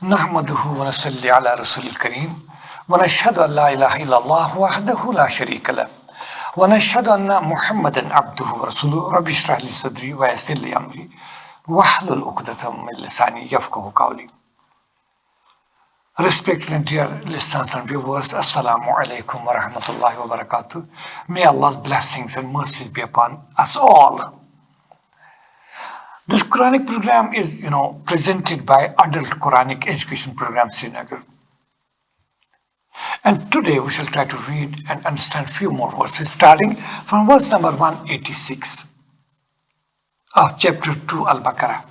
نحمده ونصلي على رسول الكريم ونشهد أن لا إله إلا الله وحده لا شريك له ونشهد أن محمدا عبده ورسوله رب اشرح لي صدري ويسر لي أمري واحلل عقدة من لساني يفقهوا قولي. Respected and dear listeners and viewers, Assalamu alaikum wa rahmatullahi wa barakatuh. May Allah's blessings and mercies be upon us all. This Quranic program is, presented by Adult Quranic Education Program Srinagar. And today we shall try to read and understand few more verses, starting from verse number 186 of chapter 2 Al-Baqarah.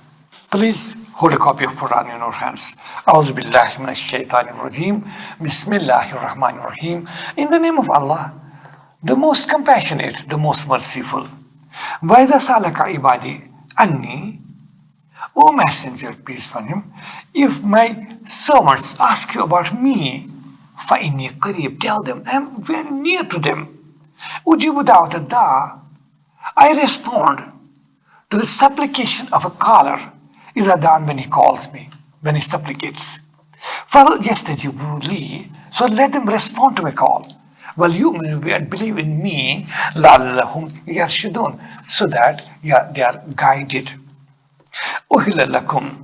Please hold a copy of Quran in your hands. A'udhu billahi minash shaitanir rajim. Bismillahir rahmanir rahim. In the name of Allah, the most compassionate, the most merciful. Wa idha salaka ibadi anni, O Messenger, peace upon him, if my servants ask you about me, fa inni qareeb, tell them I am very near to them. Ujibu da'wat da, I respond to the supplication of a caller. Is Adan when he calls me, when he supplicates. فَلْيَسْتَجِبُوا لِي, so let them respond to my call. وَلْيُؤْمِنُوا and believe in me, لَعَلَّهُمْ يَرْشُدُونَ, so that they are guided. أُحِلَّ لَكُمْ,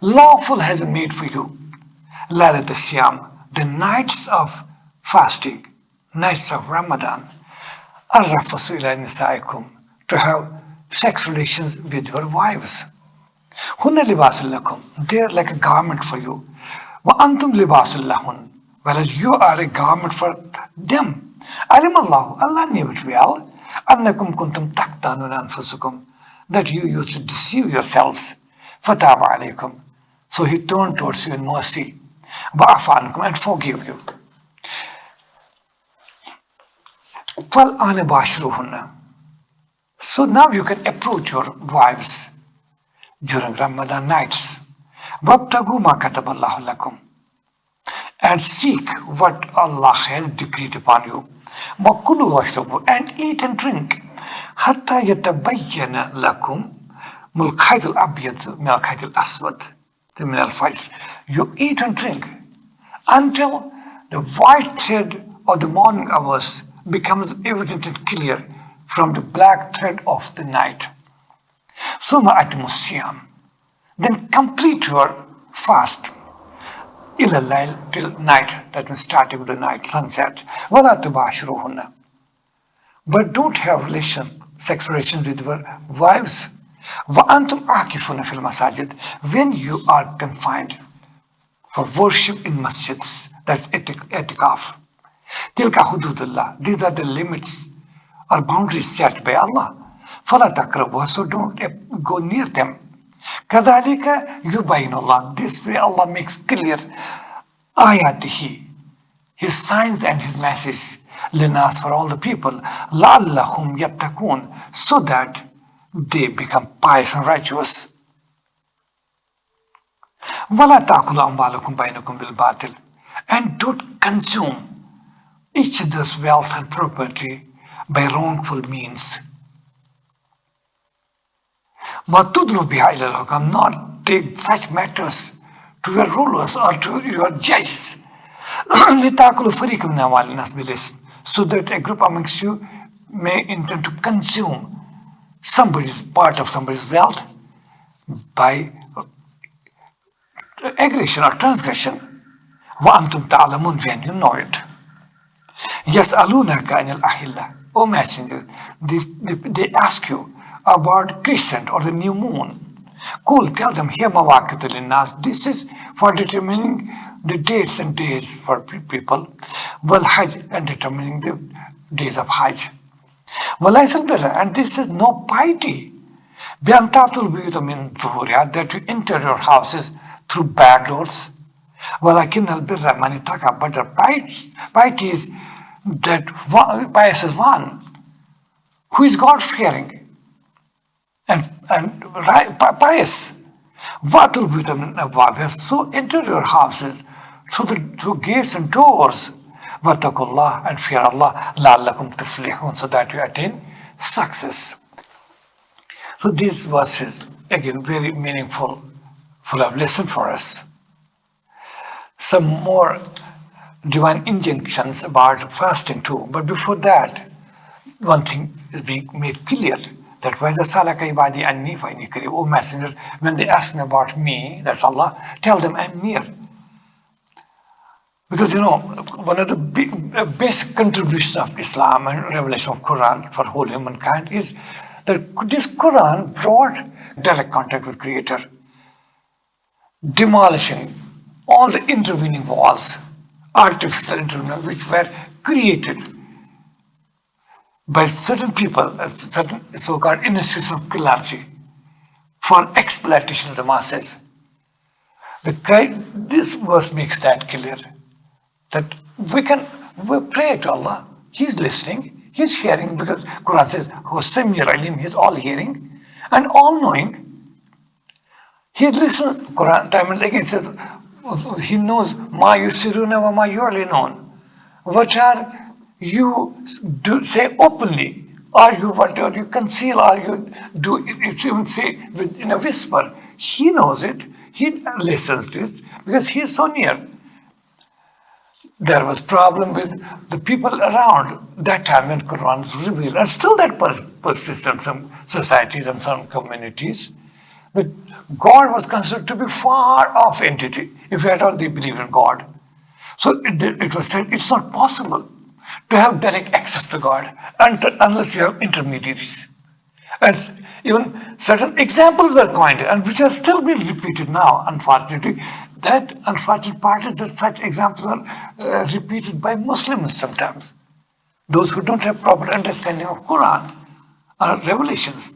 lawful has been made for you, لَيْلَةَ الصِّيَامِ, the nights of fasting, nights of Ramadan, الرَّفَثُ إِلَى نِسَائِكُمْ, to have sex relations with your wives. Hunna libasul lakum, they are like a garment for you. Wa antum libasul lahun, whereas you are a garment for them. Alim Allah, Allah knew it well. Annakum kuntum taktanun anfusukum, that you used to deceive yourselves. Fataba alaykum, so He turned towards you in mercy. Wa afankum, and forgive you. Fal ane bashruhunna, so now you can approach your wives during Ramadan nights. وَابْتَغُوا مَا كَتَبَ اللَّهُ لَكُمْ, and seek what Allah has decreed upon you. وَكُلُوا وَاشْرَبُوا, and eat and drink. حَتَّى يَتَبَيَّنَ لَكُمْ الْخَيْطُ الْأَبْيَضُ مِنَ الْخَيْطِ الْأَسْوَدِ مِنَ الْفَجْرِ. You eat and drink until the white thread of the morning hours becomes evident and clear from the black thread of the night. Summa atimus siyam, then complete your fast ila layl, till night, that means starting with the night, sunset. Wala tubashiruhunna, but don't have sex relations with your wives. Wa antum akifuna fil masajid, when you are confined for worship in masjids, that's etikaf. Tilka hududullah, these are the limits or boundaries set by Allah. فَلَا تَقْرَبُوهَا, so don't go near them. كَذَلِكَ يُبَيِّنُ اللَّهُ, this way Allah makes clear آيَاتِهِ, His signs and His message, لِنَاسِ, for all the people, لَعَلَّهُمْ يَتَّقُونَ, so that they become pious and righteous. وَلَا تَأْكُلُوا أَمْوَالَكُمْ بَيْنَكُمْ بِالْبَاطِلِ, and don't consume each other's wealth and property by wrongful means. Not take such matters to your rulers or to your judges. So that a group amongst you may intend to consume part of somebody's wealth by aggression or transgression. وَأَنْتُمْ تَعْلَمُونَ, when you know it. يَسْأَلُونَكَ عَنِ الْأَحِلَّةِ, O Messenger, they ask you about crescent or the new moon. Cool, tell them, here mawaqitu linnas, this is for determining the dates and days for people. Wal Hajj, and determining the days of Hajj. Walaysal birra, and this is no piety. Biantatul buyuta min zuhuriha, that you enter your houses through back doors. Walakin al birra manitaka, but the piety is that pious is one who is God-fearing and pious. Vatul buyuta abwabha, so enter your houses through gates and doors. Wattaqullah, and fear Allah, la'allakum tuflihun, so that you attain success. So these verses, again, very meaningful, full of lesson for us. some more divine injunctions about fasting too. But before that, one thing is being made clear, that وَإِذَا سَأَلَكَ عِبَادِي عَنِّي فَإِنِّي قَرِيبٌ. O Messenger, when they ask me about me, that's Allah, tell them I'm near. Because one of the basic contributions of Islam and revelation of Quran for whole humankind is that this Quran brought direct contact with Creator, demolishing all the intervening walls, artificial intervening, which were created by certain people, certain so-called institutions of clergy, for exploitation of the masses. This verse makes that clear, that we pray to Allah. He's listening, He's hearing, because Quran says, "Huwa Alim," He's all hearing and all knowing. He listens. Quran time and again says, He knows ma yusiruna wa ma yu'linun. What are you do say openly, or what you conceal, or you do even say in a whisper. He knows it. He listens to it because He is so near. There was problem with the people around that time when Quran was revealed, and still that persists in some societies and some communities. But God was considered to be far off entity, if at all they believe in God. So it was said it's not possible to have direct access to God unless you have intermediaries. And even certain examples were coined, and which are still being repeated now, unfortunately. That unfortunate part is that such examples are repeated by Muslims sometimes. Those who don't have proper understanding of Quran or revelations.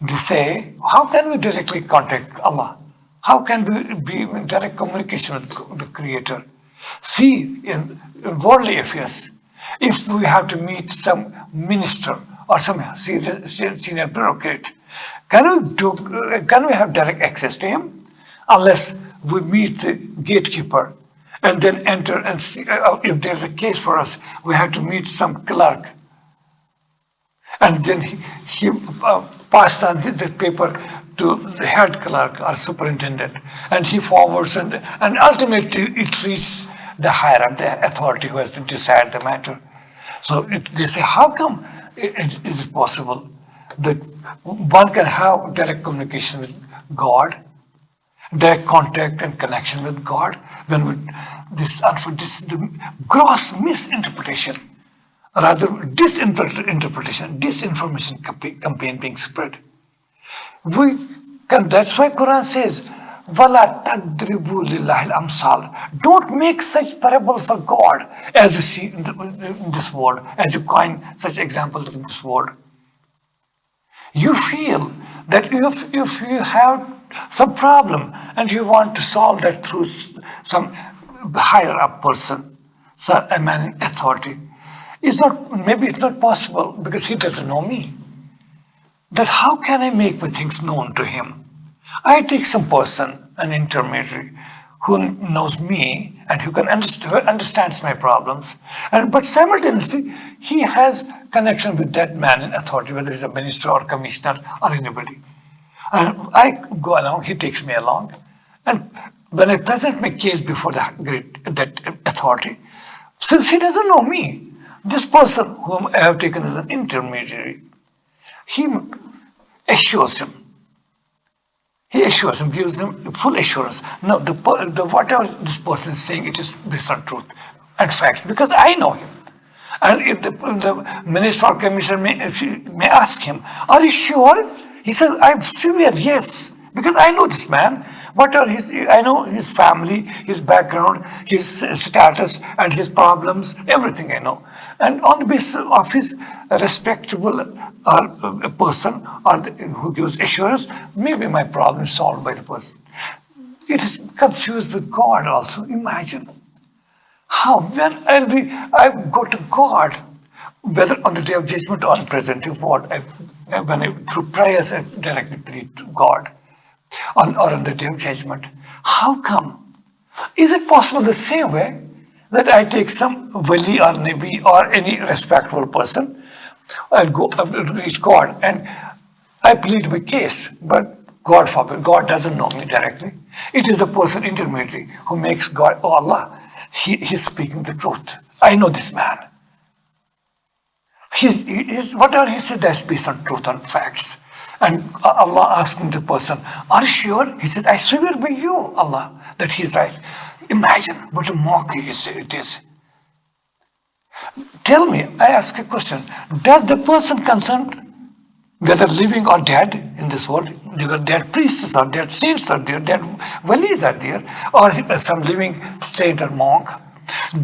They say, how can we directly contact Allah? How can we be in direct communication with the Creator? See, in worldly affairs, if we have to meet some minister or some senior bureaucrat, can we have direct access to him? Unless we meet the gatekeeper and then enter and see, if there's a case for us, we have to meet some clerk. And then he passed on the paper to the head clerk or superintendent, and he forwards, and ultimately it reaches the higher up, the authority who has to decide the matter. So they say, how come is it possible that one can have direct communication with God, direct contact and connection with God, when this is the gross misinterpretation, rather disinterpretation, disinformation campaign being spread. That's why Quran says, وَلَا تَضْرِبُوا لِلَّهِ الْأَمْثَالَ. Don't make such parables for God as you see in this world, as you coin such examples in this world. You feel that if you have some problem and you want to solve that through some higher up person, a man in authority, maybe it's not possible because he doesn't know me. That how can I make my things known to him? I take some person, an intermediary, who knows me and who understands my problems, but simultaneously he has connection with that man in authority, whether he's a minister or commissioner or anybody. And I go along, he takes me along, and when I present my case before that authority, since he doesn't know me, this person whom I have taken as an intermediary, he assures him. He assures him, gives him full assurance. No, whatever this person is saying, it is based on truth and facts, because I know him. And if the minister or commissioner may ask him, are you sure? He said, I'm sure, yes, because I know this man. I know his family, his background, his status, and his problems, everything I know. And on the basis of his respectable person who gives assurance, maybe my problem is solved by the person. It is confused with God also. Imagine how when I go to God, whether on the day of judgment or on present world, through prayers I directly plead to God, or on the day of judgment. How come? Is it possible the same way that I take some wali or nabi or any respectable person and go reach God and I plead my case, but God forbid, God doesn't know me directly. It is a person intermediary who makes God, oh Allah, he's speaking the truth. I know this man. Whatever he said, that's based on truth and facts. And Allah asking the person, are you sure? He said, I swear by you, Allah, that he's right. Imagine what a mockery it is. Tell me, I ask a question, does the person concerned, whether living or dead in this world, dead priests or dead saints are there, dead walis are there, or some living saint or monk,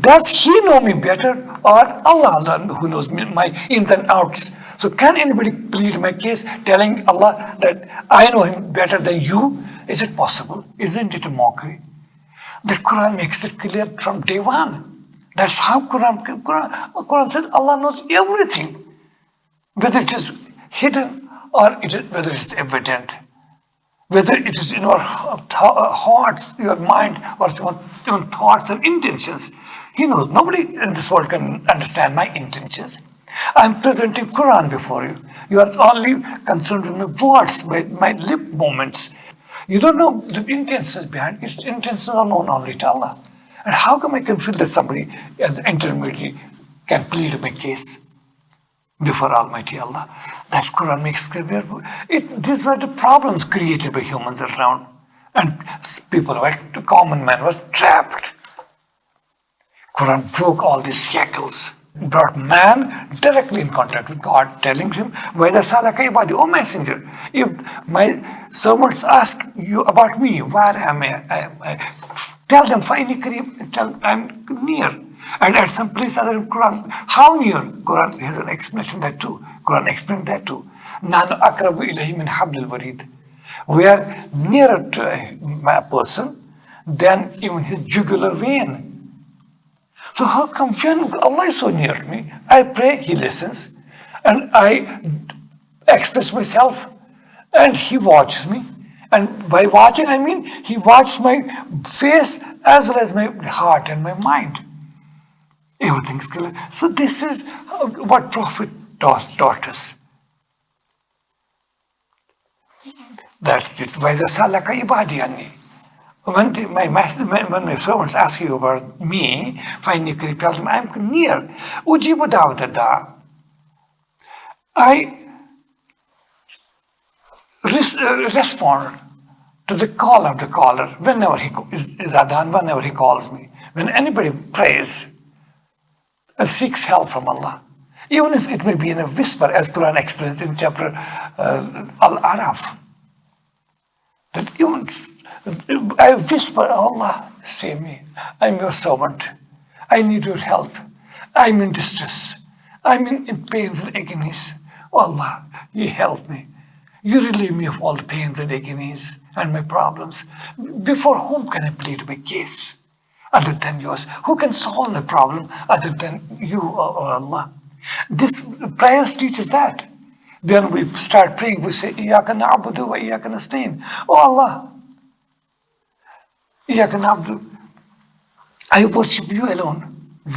does he know me better or Allah who knows me, my ins and outs? So can anybody plead my case telling Allah that I know him better than you? Is it possible? Isn't it a mockery? The Quran makes it clear from day one. That's how Quran says Allah knows everything. Whether it is hidden or whether it's evident. Whether it is in your hearts, your mind, or your thoughts and intentions. He knows. Nobody in this world can understand my intentions. I'm presenting Quran before you. You are only concerned with my words, my lip movements. You don't know the intentions behind it. Its intentions are known only to Allah. And how come I can feel that somebody as an intermediary can plead my case before Almighty Allah? That Quran makes clear. These were the problems created by humans around. And people, the common man was trapped. Quran broke all these shackles, brought man directly in contact with God, telling him, O messenger, if my servants ask you about me, where am I? Tell them, I'm near. And at some place other in Quran, how near? Quran has an explanation that too. Quran explained that too. Nahnu akrabu ilayhi min hablil warid. We are nearer to a person than even his jugular vein. So how come when Allah is so near to me, I pray, He listens, and I express myself, and He watches me. And by watching, I mean He watches my face as well as my heart and my mind. Everything's clear. So this is what Prophet taught us. That's it. When my servants ask you about me, finally tell them I'm near. Ujibu da'wata. I respond to the call of the caller whenever he is adhan, whenever he calls me. When anybody prays, seeks help from Allah, even if it may be in a whisper, as Quran explains in chapter Al-Araf, that even I whisper, Allah, save me. I'm your servant. I need your help. I'm in distress. I'm in pains and agonies. Oh Allah, you help me. You relieve me of all the pains and agonies and my problems. Before whom can I plead my case other than yours? Who can solve my problem other than you, oh Allah? This prayer teaches that. When we start praying, we say, Iyaka na'budu wa iyaka nasta'in. Oh Allah, Iyaka na'budu. I worship you alone.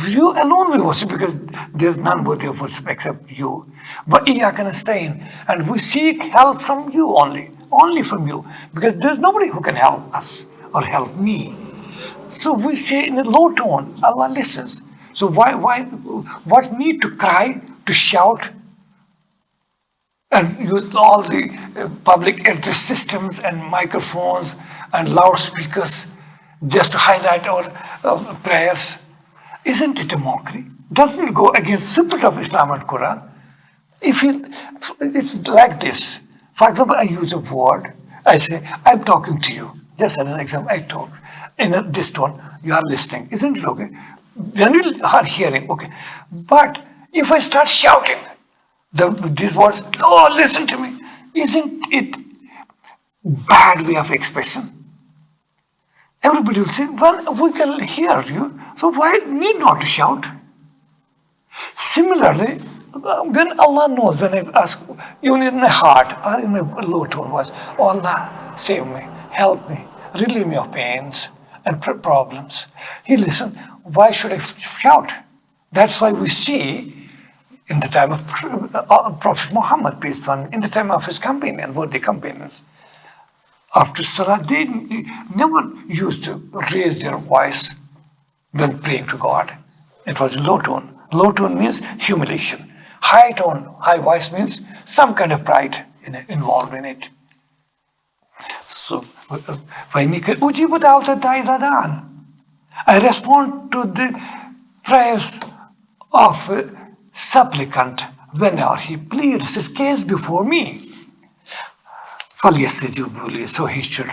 You alone we worship because there is none worthy of worship except you. But iyaka nasta'in. And we seek help from you only from you. Because there is nobody who can help us or help me. So we say in a low tone, Allah listens. So what need to cry, to shout, and use all the public address systems and microphones and loudspeakers just to highlight our prayers? Isn't it a mockery? Doesn't it go against the spirit of Islam and Quran? It's like this. For example, I use a word. I say, I'm talking to you. Just as an example, I talk in this tone. You are listening. Isn't it okay? When you are hearing, okay. But if I start shouting these words, oh, listen to me. Isn't it bad way of expression? Everybody will say, well, we can hear you, so why need not to shout? Similarly, when Allah knows, when I ask, even in my heart or in my low tone voice, oh Allah, save me, help me, relieve me of pains and problems. He listens, why should I shout? That's why we see in the time of Prophet Muhammad, peace be upon him, in the time of his companion, worthy companions, After Salah, they never used to raise their voice when praying to God. It was low tone. Low tone means humiliation. High tone, high voice means some kind of pride involved in it. So, I respond to the prayers of a supplicant whenever he pleads his case before me. So he should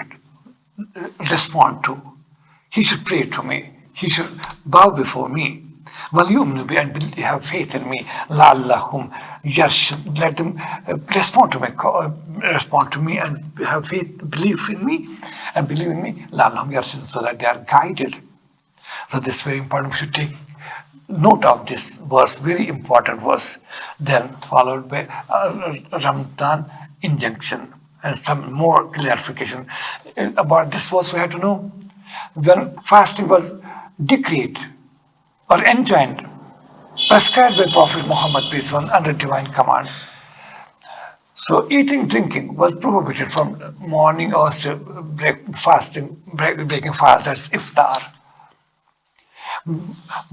respond to, he should pray to me, he should bow before me. And have faith in me. La'allahum yarshud. Let them respond to me and have faith, believe in me. La'allahum yarshud, so that they are guided. So this is very important. We should take note of this verse, very important verse. Then followed by Ramadan injunction and some more clarification about this verse. We have to know when fasting was decreed or enjoined, prescribed by Prophet Muhammad peace be upon him under divine command. So eating, drinking was prohibited from morning hours to breaking fast, that's iftar.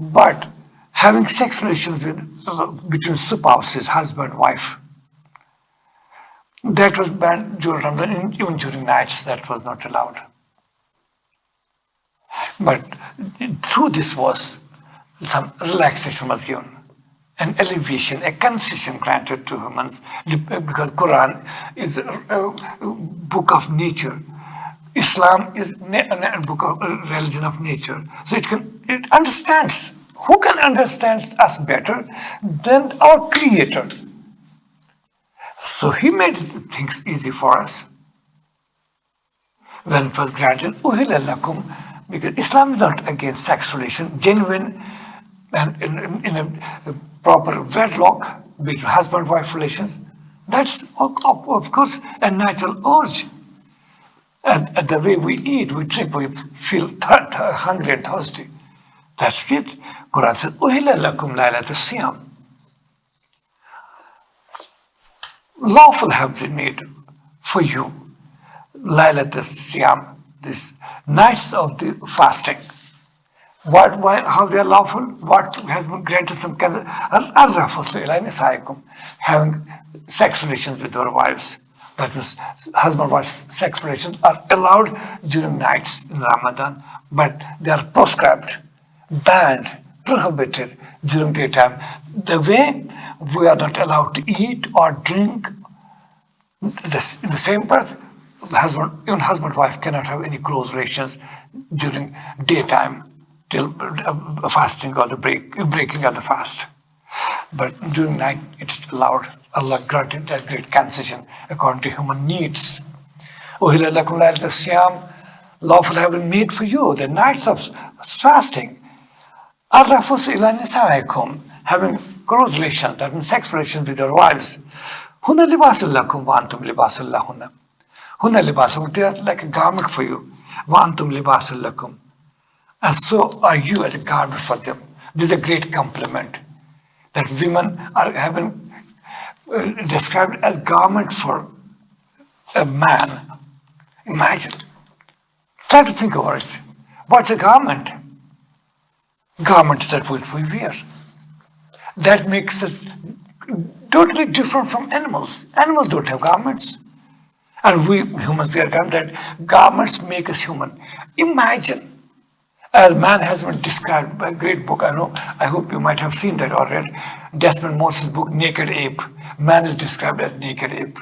But having sex relations between spouses, husband, wife, that was banned during Ramadan, even during nights, that was not allowed. But through this was some relaxation was given, an alleviation, a concession granted to humans, because Quran is a book of nature. Islam is a book of religion of nature. So it understands. Who can understand us better than our Creator? So He made things easy for us. When it was granted, uhilla lakum, because Islam is not against sex relation, genuine and in a proper wedlock between husband-wife relations. That's of course a natural urge. And the way we eat, we drink, we feel hungry and thirsty. That's it. Quran says, "Uhilla lakum laylatus siyam." Lawful have been made for you, laylatus siyam, these nights of the fasting. How they are lawful? What has been granted some having sex relations with your wives. That means husband-wife sex relations are allowed during nights in Ramadan, but they are proscribed, banned, prohibited during daytime. The way we are not allowed to eat or drink in the same breath, even husband-wife cannot have any close relations during daytime till fasting or the breaking of the fast. But during night it is allowed. Allah granted that great concession according to human needs. Uhilla lakum laylatus siyam, lawful have been made for you the nights of fasting. Ar-rafusu ila nisaikum, having close relations, that means sex relations with your wives. Hunna libasul lakum wa antum libasul lahunna. Hunna libasul, they are like a garment for you. Wa antum libasul lakum. And so are you as a garment for them. This is a great compliment that women are having described as garment for a man. Imagine. Try to think about it. What's a garment? Garments that we wear. That makes us totally different from animals. Animals don't have garments. And we humans wear garments. That garments make us human. Imagine. As man has been described by a great book, I hope you might have seen that or read Desmond Morris's book, Naked Ape. Man is described as naked ape.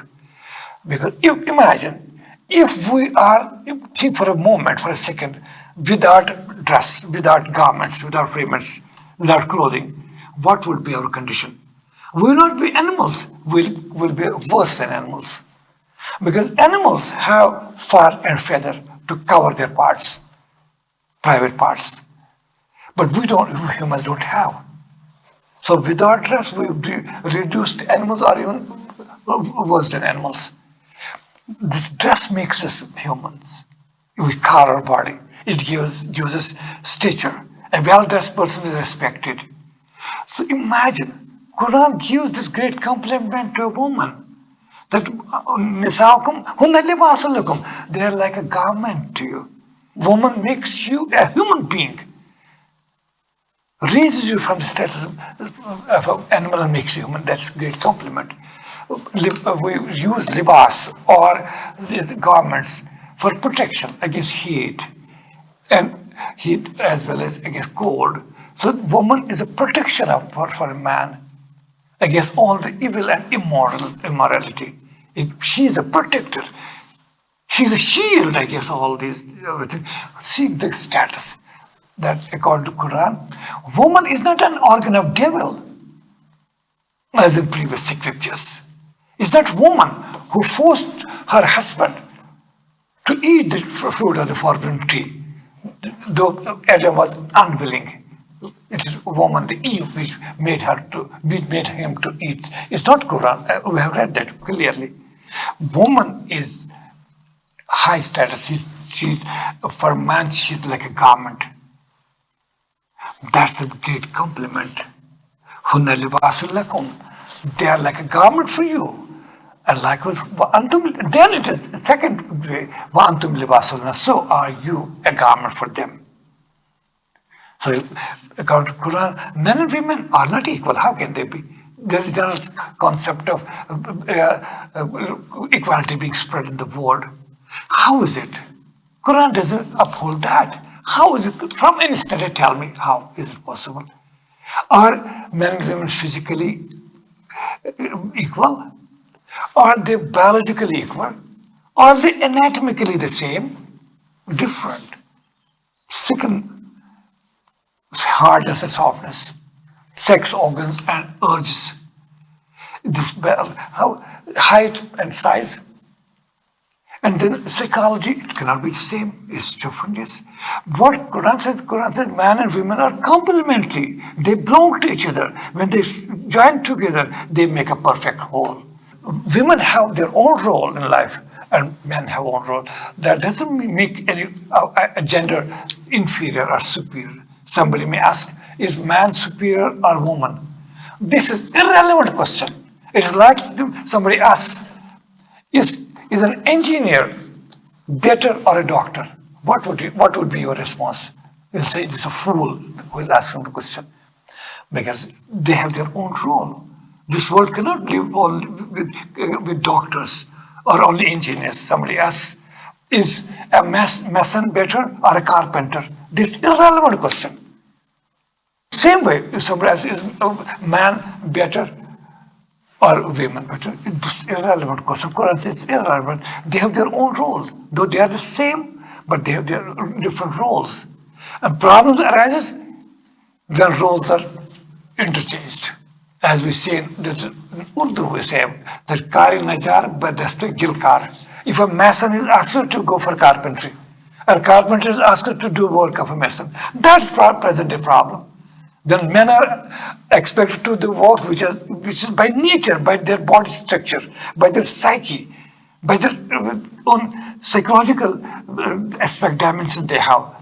Because imagine, if we are, think for a moment, for a second, without dress, without garments, without raiments, without clothing, what would be our condition? We will not be animals, we'll be worse than animals. Because animals have fur and feather to cover their parts. Private parts. But humans don't have. So without dress, we reduced animals or even worse than animals. This dress makes us humans. We cover our body. It gives us stature. A well-dressed person is respected. So imagine, Quran gives this great compliment to a woman That nisaukum hunna libasun lakum. They are like a garment to you. Woman makes you a human being, raises you from the status of an animal and makes you human. That's a great compliment. We use libas or these garments for protection against heat, and heat as well as against cold. So woman is a protection for a man against all the evil and immorality. She is a protector. She's a shield against all these everything. See the status that according to Quran, woman is not an organ of devil, as in previous scriptures. It's that woman who forced her husband to eat the fruit of the forbidden tree, though Adam was unwilling. It is woman, the Eve, which made him to eat. It's not Quran. We have read that clearly. Woman is high status. She's for man. She's like a garment. That's a great compliment. Hunna libasul lakum. They are like a garment for you. And likewise, then it is the second way. Wa antum libasul. So are you a garment for them. So, according to Quran, men and women are not equal. How can they be? There is a general concept of equality being spread in the world. How is it? Quran doesn't uphold that. How is it? From any study, tell me, how is it possible? Are men and women physically equal? Are they biologically equal? Are they anatomically the same? Different. Second, hardness and softness, sex organs and urges, how height and size, and then psychology. It cannot be the same. It's different. Yes. What Quran says, man and women are complementary. They belong to each other. When they join together, they make a perfect whole. Women have their own role in life, and men have own role. That doesn't make any gender inferior or superior. Somebody may ask, is man superior or woman? This is irrelevant question. It is like somebody asks, is an engineer better or a doctor? What would be your response? You'll say it's a fool who is asking the question, because they have their own role. This world cannot live only with doctors or only engineers. Somebody asks, is a mason better or a carpenter? This is irrelevant question. Same way, if somebody asks, is a man better or women better? This is irrelevant question. Quran says it's irrelevant. They have their own roles. Though they are the same, but they have their different roles. And problems arises when roles are interchanged. As we say in Urdu, we say that kari najar badaste gilkar. If a mason is asked to go for carpentry, a carpenter is asked to do work of a mason, that's present day problem. Then men are expected to do work which is by nature, by their body structure, by their psyche, by their own psychological aspect dimension they have.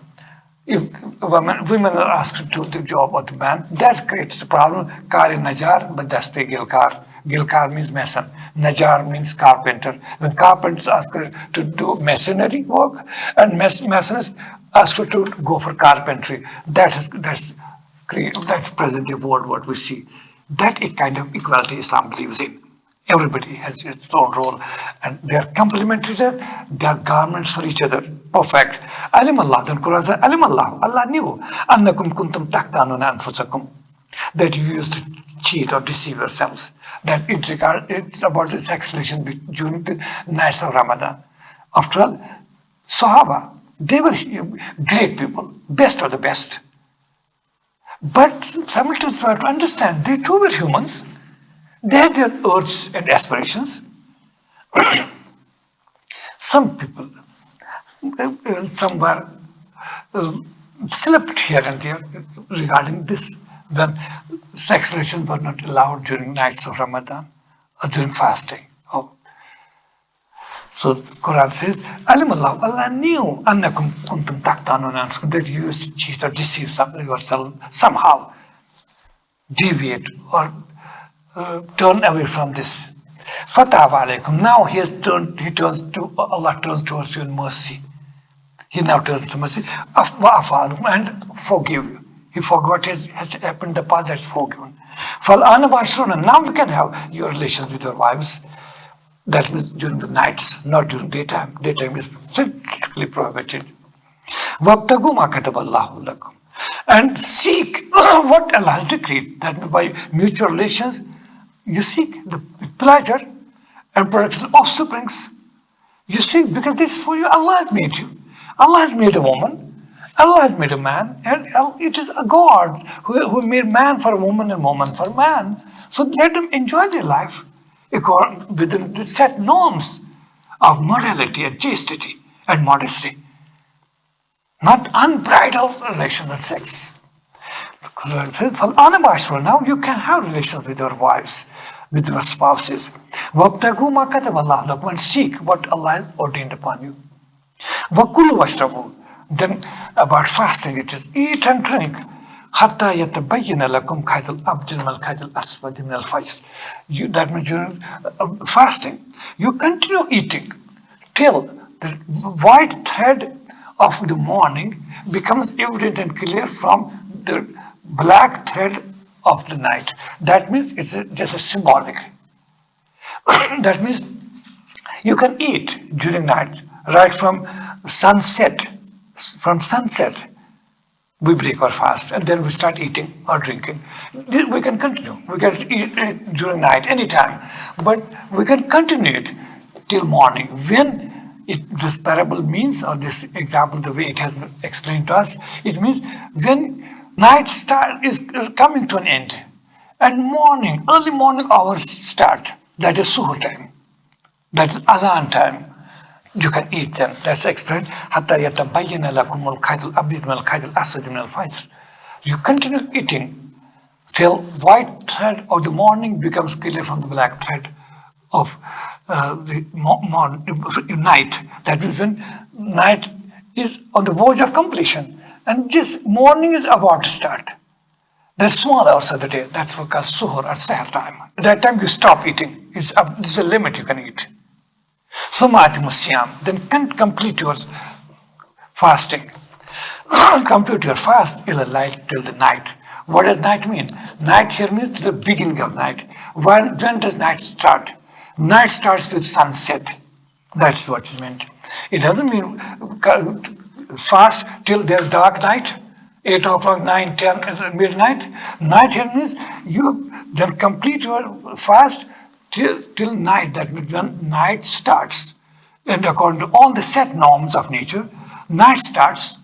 If women are asked to do the job of the man, that creates a problem. Kari najar badaste gilkar. Gilkar means mason. Najar means carpenter. When carpenter is asked to do masonry work, and mason is asked to go for carpentry, that's present day world what we see. That a kind of equality Islam believes in. Everybody has its own role, and they are complementary. They are garments for each other. Perfect. Alim Allah. Then Quran says, Alim Allah. Allah knew. Annakum kuntum taktanuna anfusakum. That you used to cheat or deceive yourselves. That it's about the sex relation during the nights of Ramadan. After all, Sahaba, they were great people, best of the best. But simultaneously, we have to understand, they too were humans. They had their urges and aspirations. Some people, some were slept here and there regarding this, when sex relations were not allowed during nights of Ramadan or during fasting. Oh. So Quran says, Alim Allah, Allah knew annakum kuntum taktanun, that you used to cheat or deceive yourself somehow, deviate or turn away from this. Fatah alaykum. Now Allah turns towards you in mercy. He now turns to mercy. And forgive you. He forgot what has happened in the past, that's forgiven. Now you can have your relations with your wives. That means during the nights, not during daytime. Daytime is strictly prohibited. And seek what Allah has decreed. That means by mutual relations, you seek the pleasure and production of offsprings. You seek because this is for you. Allah has made you. Allah has made a woman. Allah has made a man. And it is a God who made man for a woman and woman for man. So let them enjoy their life within the set norms of morality and chastity and modesty. Not unbridled relations and sex. Now you can have relations with your wives, with your spouses. And seek what Allah has ordained upon you. Then about fasting it is eat and drink. That means during fasting, you continue eating till the white thread of the morning becomes evident and clear from the black thread of the night. That means it's just a symbolic. That means you can eat during night, right from sunset. From sunset, we break our fast and then we start eating or drinking. We can continue. We can eat during night, anytime. But we can continue it till morning. When this parable means, or this example, the way it has been explained to us, it means when night is coming to an end and early morning hours start, that is suhoor time, that is adhan time. You can eat them. That's explained. You continue eating till white thread of the morning becomes clear from the black thread of the night. That means when night is on the verge of completion and just morning is about to start. The small hours of the day, that's what called suhoor or sahar time. At that time you stop eating. There's a limit you can eat. Then complete your fasting. Complete your fast till the night. What does night mean? Night here means the beginning of night. When does night start? Night starts with sunset. That's what is meant. It doesn't mean fast till there's dark night, 8 o'clock, 9, 10, midnight. Night here means you then complete your fast till night. That means when night starts. And according to all the set norms of nature, night starts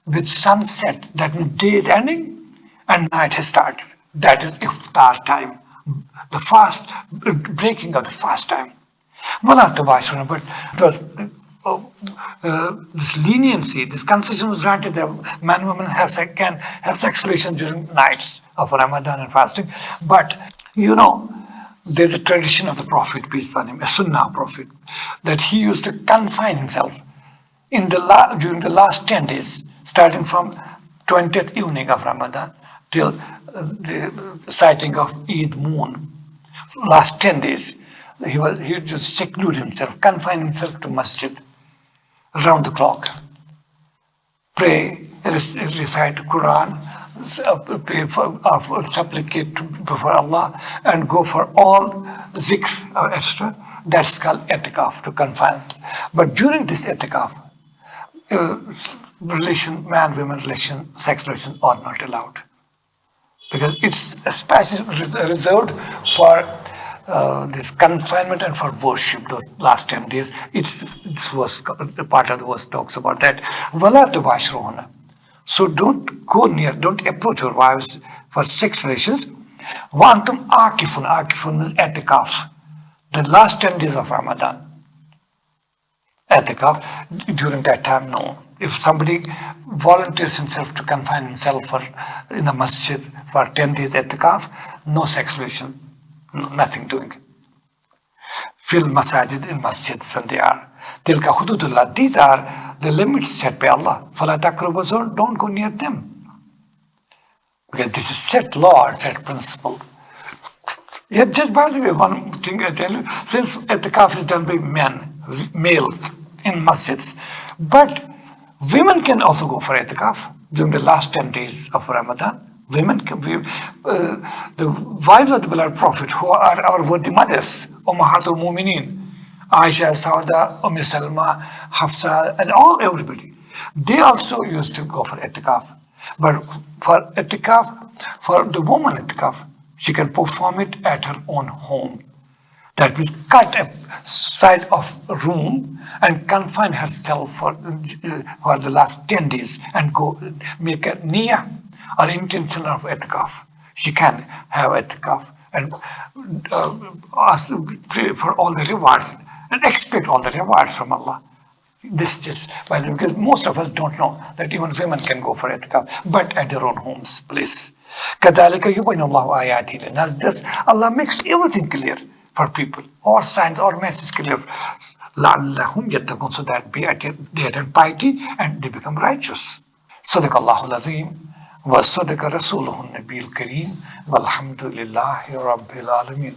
with sunset. That means day is ending and night has started. That is iftar time. The fast, breaking of the fast time. But it was this leniency, this concession was granted that man and woman can have sex relations during nights of Ramadan and fasting. But there's a tradition of the Prophet, peace upon him, a Sunnah Prophet, that he used to confine himself during the last 10 days, starting from 20th evening of Ramadan till the sighting of Eid moon. Last 10 days, he would just seclude himself, confine himself to masjid around the clock, pray, recite Qur'an, pray supplicate before Allah, and go for all zikr or extra. That's called etikaf, to confine. But during this etikaf, man-woman relation, sex relations are not allowed. Because it's especially reserved for this confinement and for worship, those last 10 days. It was part of the verse talks about that. Wala tubashruhunna. So don't go near, don't approach your wives for sex relations. Wa antum aqifun. Aqifun means etikaf. The last 10 days of Ramadan. Etikaf, during that time, no. If somebody volunteers himself to confine himself in the masjid for 10 days etikaf, no sex relation, nothing doing. Fil masajid, in masjids when they are. Tilka hududullah, these are the limits set by Allah. Fala taqrabu, don't go near them. Because this is set law, set principle. Yeah, just by the way, one thing I tell you, since itikaf is done by males in masjids, but women can also go for itikaf during the last 10 days of Ramadan. Women can be, the wives of the beloved Prophet, who are our worthy mothers, Ummahatul Mumineen, Aisha, Sauda, Salma, Hafsa, and everybody. They also used to go for itikaf. But for itikaf, for the woman itikaf, she can perform it at her own home. That means cut a side of a room and confine herself for the last 10 days and go make a niyyah or intention of itikaf. She can have itikaf and ask, pray for all the rewards and expect all the rewards from Allah. This just because most of us don't know that even women can go for itikaf, but at their own homes, please. كَذَلِكَ يُبَيْنُ اللَّهُ آيَاتِهِ لِلنَّاسِ. Thus, Allah makes everything clear for people, or signs or message clear. لَعَلَّهُمْ يَتَّقُونَ, so that they attain piety and they become righteous. صدق الله العظيم وصدق رسوله النبي الكريم والحمد لله رب العالمين.